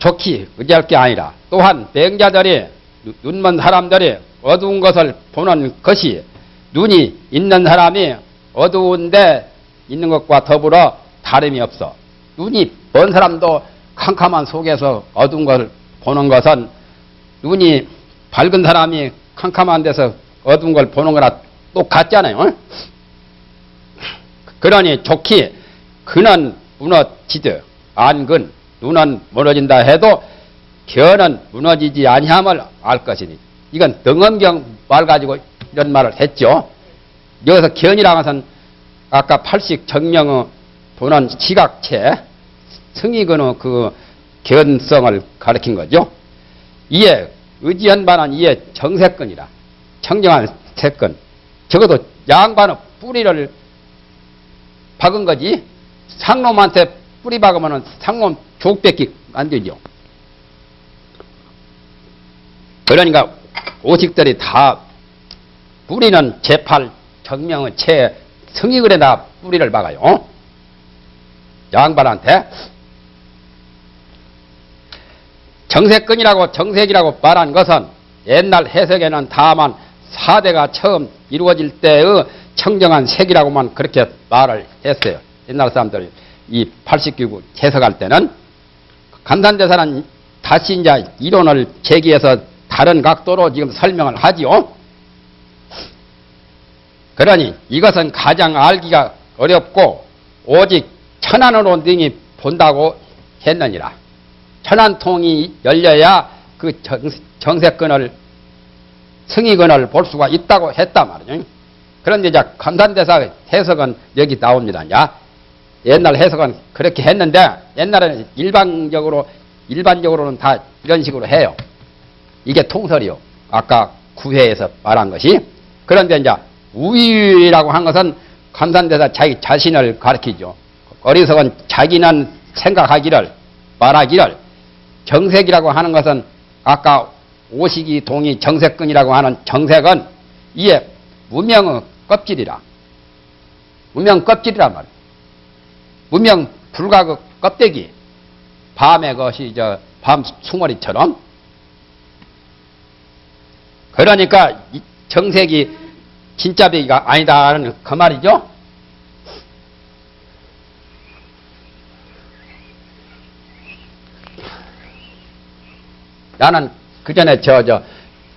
좋기 의지할 게 아니라 또한 맹자들이 눈먼 사람들이 어두운 것을 보는 것이 눈이 있는 사람이 어두운데 있는 것과 더불어 다름이 없어. 눈이 먼 사람도 캄캄한 속에서 어두운 것을 보는 것은 눈이 밝은 사람이 캄캄한 데서 어두운 걸 보는 거나 똑같잖아요. 그러니 좋기 그는 무너지듯 안근 눈은 무너진다 해도 견은 무너지지 아니함을 알 것이니 이건 등엄경 말 가지고 이런 말을 했죠. 여기서 견이라는 것은 아까 팔식 정명의 보는 시각체 승의근의 그 견성을 가리킨 거죠. 이에 의지한 바는 이에 정색근이라 청정한 색근 적어도 양반의 뿌리를 박은 거지 상놈한테 뿌리 박으면 상놈 족밖에 안 되죠. 그러니까 오직들이 다 뿌리는 제8 정명의 채 승의글에다 뿌리를 박아요. 양반한테 정색근이라고 정색이라고 말한 것은 옛날 해석에는 다만 사대가 처음 이루어질 때의 청정한 색이라고만 그렇게 말을 했어요. 옛날 사람들이 이 89구 해석할 때는 감산대사는 다시 이제 이론을 제기해서 다른 각도로 지금 설명을 하지요. 그러니 이것은 가장 알기가 어렵고 오직 천안으로 능히 본다고 했느니라. 천안통이 열려야 그 정색근을 승의근을 볼 수가 있다고 했단 말이죠. 그런데 이제 감산대사 해석은 여기 나옵니다. 이제 옛날 해석은 그렇게 했는데 옛날에는 일반적으로는 다 이런 식으로 해요. 이게 통설이요. 아까 9회에서 말한 것이. 그런데 이제 우위라고 한 것은 감산대사 자기 자신을 가리키죠. 어리석은 자기는 생각하기를 말하기를 정색이라고 하는 것은 아까 오식이 동이 정색근이라고 하는 정색은 이에 무명의 껍질이라. 무명 껍질이란 말이에요. 무명 불과 껍데기. 밤의 것이 밤 숭어리처럼. 그러니까 이 정색이 진짜 배기가 아니다는 그 말이죠. 나는 그 전에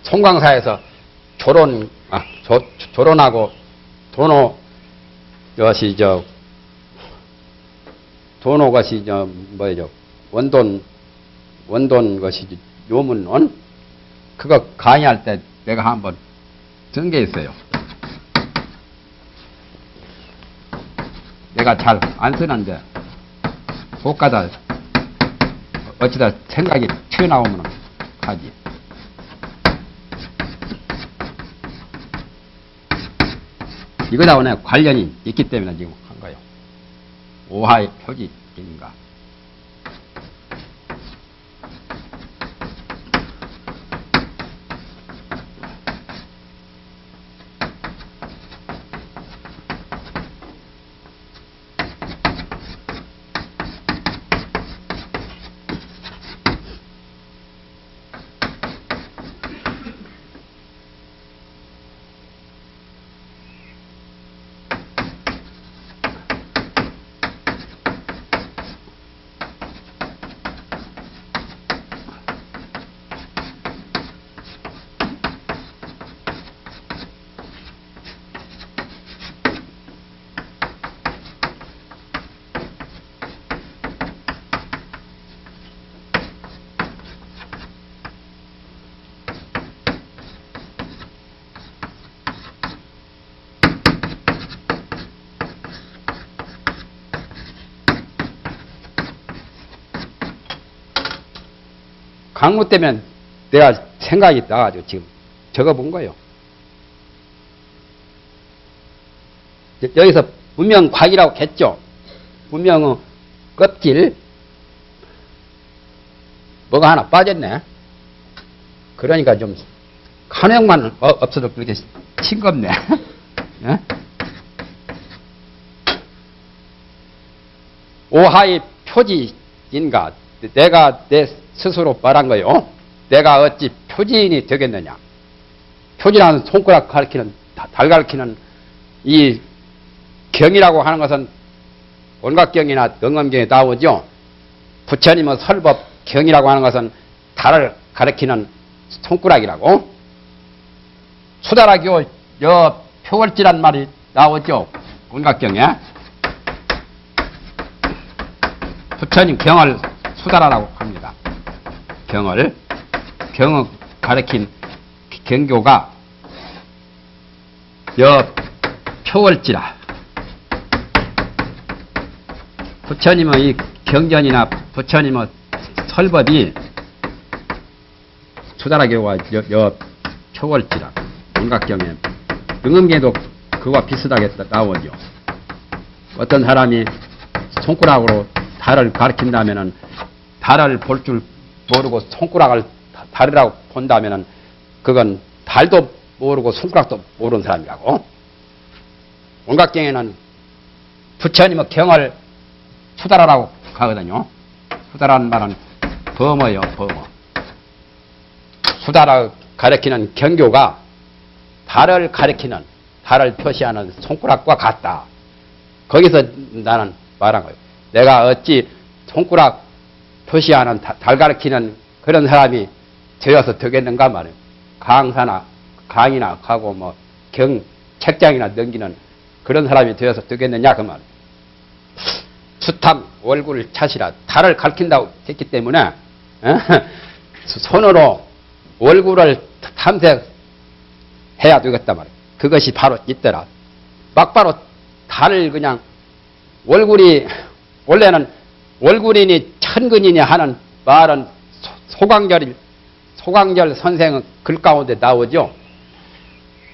송광사에서 조론하고 도노 것이 도노 것이 원돈 것이 요문론 그거 강의할 때 내가 한번 쓴 게 있어요. 내가 잘 안 쓰는데 못 가다 어찌다 생각이 튀어나오면 하지. 이거다 오늘 관련이 있기 때문에 지금 한 거예요. 오하의 표지인가. 강무 때문에 내가 생각이 나가지고 지금 적어본 거예요. 여기서 분명 곽이라고 했죠. 분명은 껍질 뭐가 하나 빠졌네. 그러니까 좀 한획만 없어도 그렇게 싱겁네. 예? 오하의 표지인가? 내가 내 스스로 말한 거요. 내가 어찌 표지인이 되겠느냐? 표지라는 손가락 가리키는 달 가리키는 이 경이라고 하는 것은 원각경이나 능엄경에 나오죠. 부처님은 설법 경이라고 하는 것은 달을 가리키는 손가락이라고. 수다라교 여 표월지란 말이 나오죠. 원각경에. 부처님 경을 수다라라고 합니다. 경을 가리킨 경교가 여 표월지라. 부처님의 이 경전이나 부처님의 설법이 수다라교와 여 표월지라. 원각경에 능엄경에도 그와 비슷하게 나오죠. 어떤 사람이 손가락으로 달을 가리킨다면은 달을 볼 줄 모르고 손가락을 달이라고 본다면은 그건 달도 모르고 손가락도 모르는 사람이라고. 원각경에는 부처님의 경을 수다라라고 하거든요. 수다라는 말은 범어요, 범어. 수다라 가리키는 경교가 달을 가리키는, 달을 표시하는 손가락과 같다. 거기서 나는 말한 거예요. 내가 어찌 손가락 표시하는 달 가리키는 그런 사람이 되어서 되겠는가 말이에요. 강의나 가고 뭐 책장이나 넘기는 그런 사람이 되어서 되겠느냐 그 말이에요. 수탐 얼굴을 차시라. 달을 가리킨다고 했기 때문에 손으로 얼굴을 탐색해야 되겠단 말이에요. 그것이 바로 있더라. 막바로 달을 그냥 얼굴이 원래는 얼굴이니 천근이니 하는 말은 소광절 선생의 글 가운데 나오죠.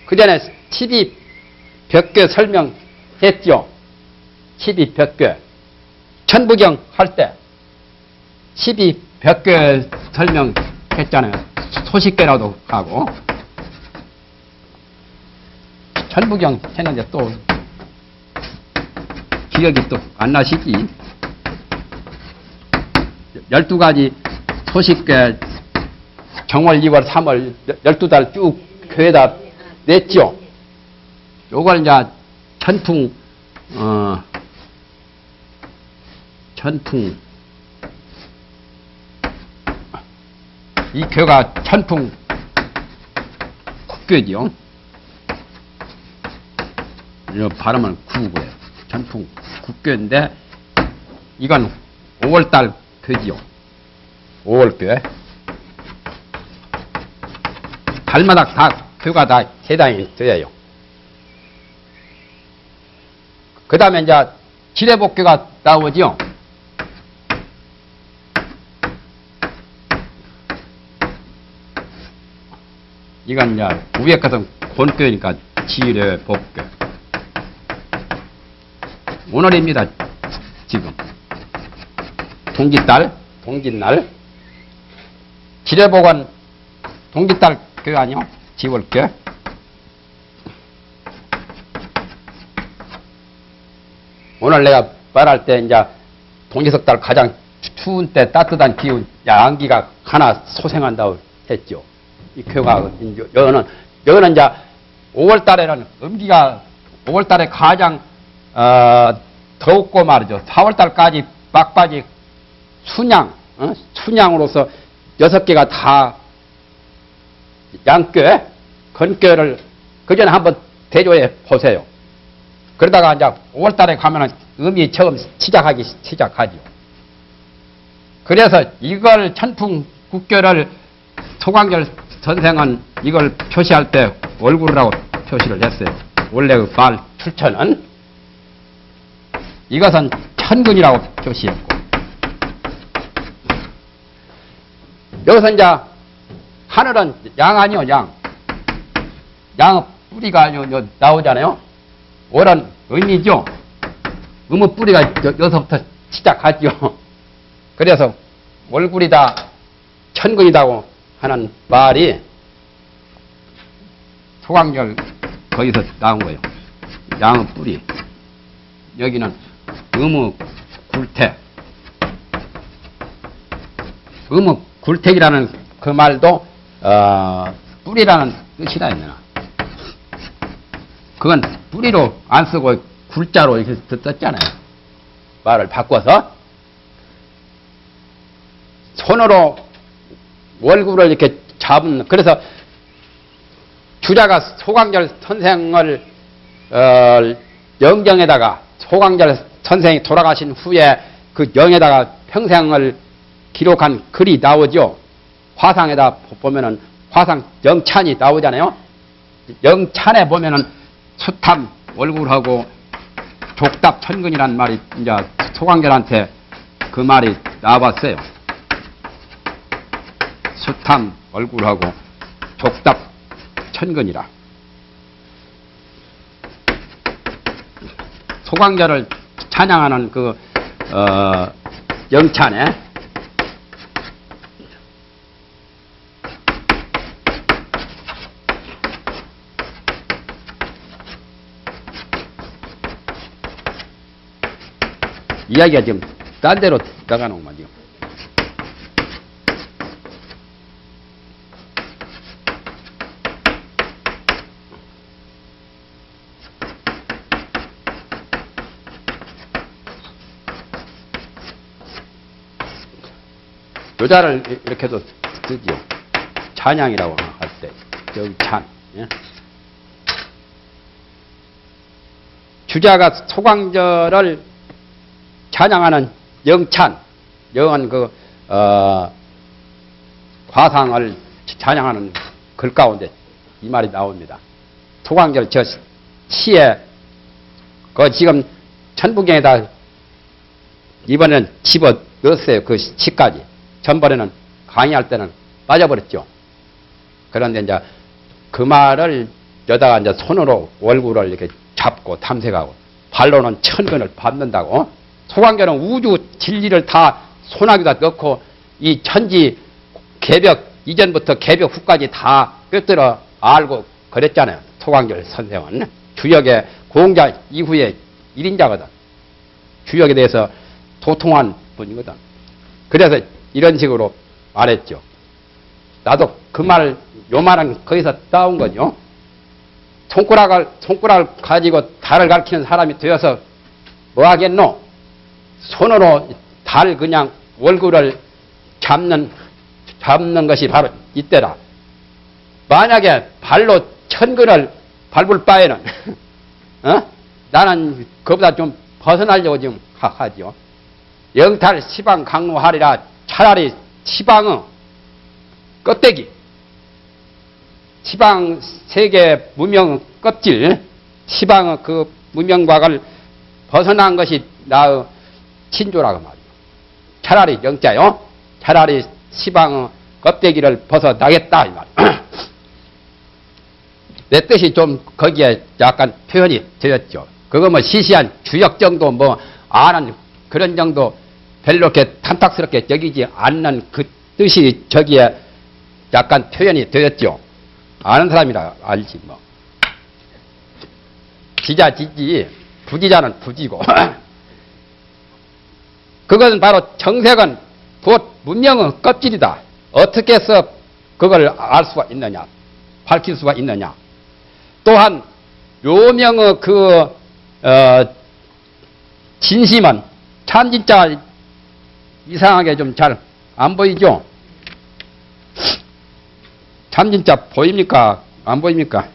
그 전에 12벽교 설명했죠. 12벽교. 천부경 할 때 12벽교 설명했잖아요. 소식계라도 하고. 천부경 했는데 또 기억이 또 안 나시지? 12가지 소식계 정월, 2월, 3월 12달 쭉 교회다 냈죠. 요걸 이제 천풍 이 교가 천풍 국교지요. 이 발음은 구구예요. 천풍 국교인데 이건 5월달 교지요. 5월교회. 달마다 다 교가 다 해당이 되어요. 그 다음에 이제 지뢰복교가 나오죠. 이건 이제 위에 것은 본교니까 지뢰복교. 오늘입니다. 지금 동짓날 지뢰복은 동짓달 교 아니요? 지월교. 오늘 내가 말할 때 이제 동지석달 가장 추운 때 따뜻한 기운 양기가 하나 소생한다고 했죠. 이 교가 여기는 이제 5월달에는 음기가 5월달에 가장 더웠고 말이죠. 4월달까지 막바지 춘향으로서 6개가 다 양교회, 건교회를 그 전에 한번 대조해 보세요. 그러다가 이제 5월달에 가면은 음이 처음 시작하죠. 그래서 이걸 천풍 국교를 소광절 선생은 이걸 표시할 때 얼굴이라고 표시를 했어요. 원래 그 말 출처는 이것은 천근이라고 표시했고, 여기서 이제 하늘은 양 아니요, 양. 양 뿌리가 나오잖아요. 오란 의미죠. 음의 뿌리가 여기서부터 시작하죠. 그래서 월굴이다, 천근이다고 하는 말이 소강절 거기서 나온 거예요. 양의 뿌리. 여기는 음의 굴택. 음의 굴택이라는 그 말도 뿌리라는 뜻이라 했나. 그건 뿌리로 안 쓰고 굴자로 이렇게 썼잖아요. 말을 바꿔서 손으로 월굴을 이렇게 잡은. 그래서 주자가 소강절 선생을 영정에다가 소강절 선생이 돌아가신 후에 그 영에다가 평생을 기록한 글이 나오죠. 화상에다 보면은 화상 영찬이 나오잖아요. 영찬에 보면은 수탐 월굴하고 족답 천근이라는 말이 이제 소강절한테 그 말이 나와봤어요. 수탐 월굴하고 족답 천근이라. 소강절을 찬양하는 그 영찬에 이야기가 지금 딴 데로 나가는 거죠. 여자를 이렇게도 쓰지요. 찬양이라고 할 때. 영찬. 예? 주자가 소강절을 찬양하는 영찬, 영은 화상을 찬양하는 글 가운데 이 말이 나옵니다. 소강절 저 시에, 지금 천부경에다 이번에는 집어 넣었어요. 그 시까지. 전번에는 강의할 때는 빠져버렸죠. 그런데 이제 그 말을 여다가 이제 손으로 월굴을 이렇게 잡고 탐색하고 발로는 천근을 밟는다고. 소강절은 우주 진리를 다 손아귀다 넣고 이 천지 개벽 이전부터 개벽 후까지 다 꿰뚫어 알고 그랬잖아요. 소강절 선생은 주역의 공자 이후에 1인자거든. 주역에 대해서 도통한 분이거든. 그래서 이런 식으로 말했죠. 나도 그 말을, 요 말은 거기서 따온 거죠. 손가락을 가지고 달을 가리키는 사람이 되어서 뭐 하겠노? 손으로 달 그냥 월굴을 잡는 것이 바로 이때라. 만약에 발로 천근을 밟을 바에는, 나는 그보다 좀 벗어나려고 지금 하죠. 영탈 시방 강로하리라. 차라리 시방의 껍데기, 시방 세계 무명 껍질, 시방의 그 무명곽을 벗어난 것이 나의 친조라고 말이요. 차라리 영자요. 차라리 시방의 껍데기를 벗어나겠다 이 말이요. 내 뜻이 좀 거기에 약간 표현이 되었죠. 그거 뭐 시시한 주역 정도 뭐 아는 그런 정도 별로 이렇게 탐탁스럽게 여기지 않는 그 뜻이 저기에 약간 표현이 되었죠. 아는 사람이라 알지 뭐. 지자 지지, 부지자는 부지고. 그것은 바로 정색은 곧 문명의 껍질이다. 어떻게 해서 그걸 알 수가 있느냐, 밝힐 수가 있느냐. 또한 묘명의 진심은 참 진짜 이상하게 좀 잘 안 보이죠? 참 진짜 보입니까? 안 보입니까?